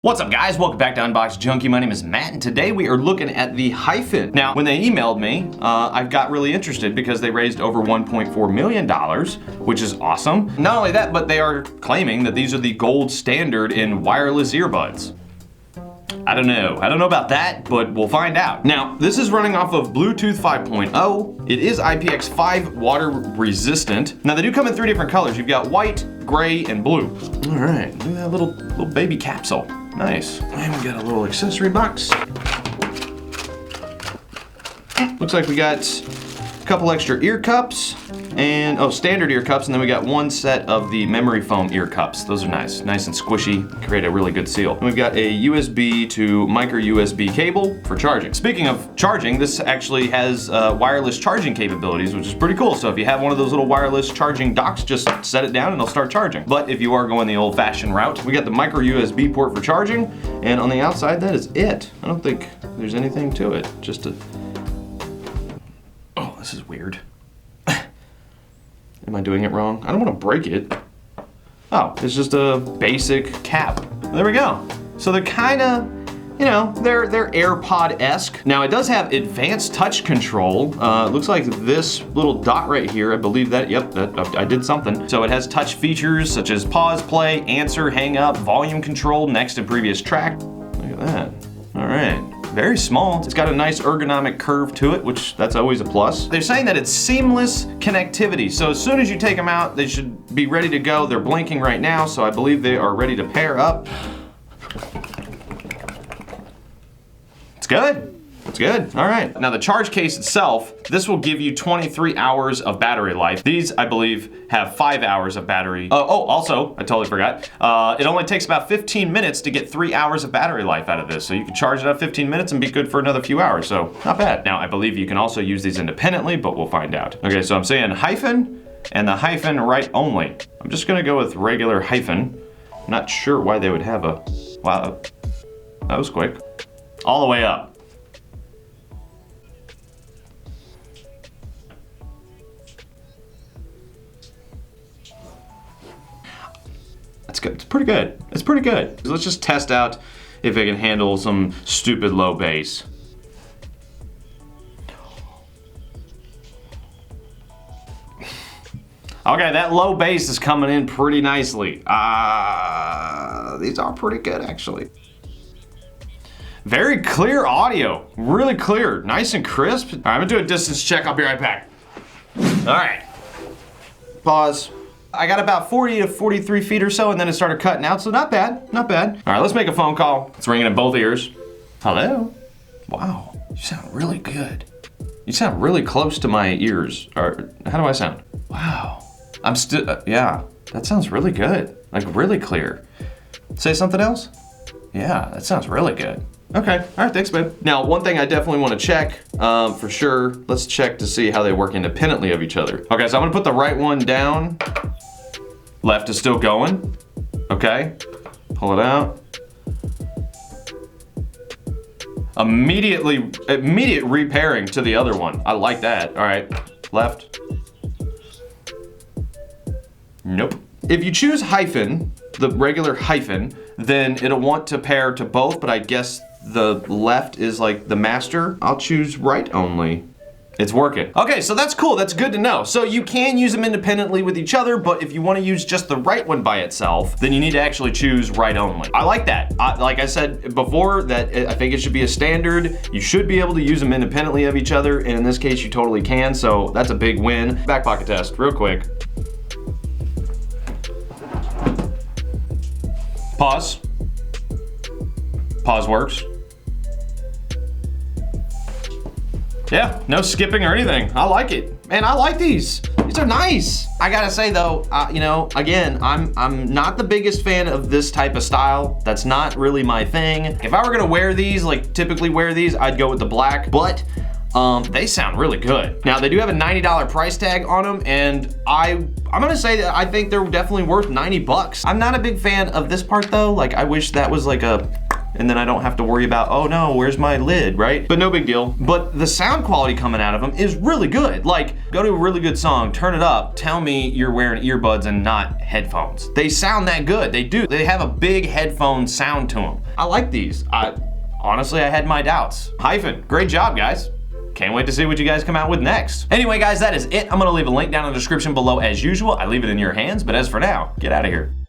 What's up guys, welcome back to Unbox Junkie. My name is Matt and today we are looking at the HYPHEN. Now, when they emailed me, I got really interested because they raised over $1.4 million, which is awesome. Not only that, but they are claiming that these are the gold standard in wireless earbuds. I don't know about that, but we'll find out. Now, this is running off of Bluetooth 5.0. It is IPX5 water resistant. Now, they do come in 3 different colors. You've got white, gray, and blue. All right, look at that little baby capsule. Nice. And we got a little accessory box. Looks like we got a couple extra ear cups and, standard ear cups, and then we got 1 set of the memory foam ear cups. Those are nice and squishy, create a really good seal. And we've got a USB to micro USB cable for charging. Speaking of charging, this actually has wireless charging capabilities, which is pretty cool. So if you have one of those little wireless charging docks, just set it down and it'll start charging. But if you are going the old-fashioned route, we got the micro USB port for charging, and on the outside, that is it. I don't think there's anything to it, just a... Oh, this is weird. Am I doing it wrong? I don't want to break it. Oh, it's just a basic cap. There we go. So they're kind of, they're AirPod-esque. Now it does have advanced touch control. It looks like this little dot right here, I believe that, I did something. So it has touch features such as pause, play, answer, hang up, volume control, next and previous track. Look at that. All right. Very small. It's got a nice ergonomic curve to it, which that's always a plus. They're saying that it's seamless connectivity. So as soon as you take them out, they should be ready to go. They're blinking right now, so I believe they are ready to pair up. It's good. It's good. All right. Now the charge case itself, this will give you 23 hours of battery life. These, I believe, have 5 hours of battery. Also, I totally forgot. It only takes about 15 minutes to get 3 hours of battery life out of this. So you can charge it up 15 minutes and be good for another few hours. So not bad. Now I believe you can also use these independently, but we'll find out. Okay, so I'm saying HYPHEN and the HYPHEN write only. I'm just gonna go with regular HYPHEN. I'm not sure why they would have a, wow, that was quick. All the way up. That's good. It's pretty good. It's pretty good. Let's just test out if it can handle some stupid low bass. Okay, that low bass is coming in pretty nicely. These are pretty good, actually. Very clear audio. Really clear. Nice and crisp. All right, I'm gonna do a distance check. I'll be right back. All right. Pause. I got about 40 to 43 feet or so, and then it started cutting out, so not bad, not bad. All right, let's make a phone call. It's ringing in both ears. Hello? Wow, you sound really good. You sound really close to my ears. Or how do I sound? Wow, I'm still, yeah, that sounds really good. Like really clear. Say something else? Yeah, that sounds really good. Okay, all right, thanks, babe. Now, one thing I definitely want to check, for sure, let's check to see how they work independently of each other. Okay, so I'm gonna put the right one down. Left is still going. Okay, pull it out. Immediate repairing to the other one. I like that. All right, left. Nope. If you choose HYPHEN, the regular HYPHEN, then it'll want to pair to both, but I guess the left is like the master. I'll choose right only. It's working. Okay, so that's cool, that's good to know. So you can use them independently with each other, but if you wanna use just the right one by itself, then you need to actually choose right only. I like that. Like I said before, that I think it should be a standard. You should be able to use them independently of each other, and in this case, you totally can, so that's a big win. Back pocket test, real quick. Pause. Pause works. Yeah, no skipping or anything. I like it. Man, I like these. These are nice. I gotta say though, again, I'm not the biggest fan of this type of style. That's not really my thing. If I were gonna wear these, like typically wear these, I'd go with the black, but they sound really good. Now they do have a $90 price tag on them, and I'm gonna say that I think they're definitely worth 90 bucks. I'm not a big fan of this part though. Like I wish that was like a and then I don't have to worry about, oh no, where's my lid, right? But no big deal. But the sound quality coming out of them is really good. Like, go to a really good song, turn it up, tell me you're wearing earbuds and not headphones. They sound that good, they do. They have a big headphone sound to them. I like these. Honestly, I had my doubts. HYPHEN, great job, guys. Can't wait to see what you guys come out with next. Anyway, guys, that is it. I'm gonna leave a link down in the description below as usual. I leave it in your hands, but as for now, get out of here.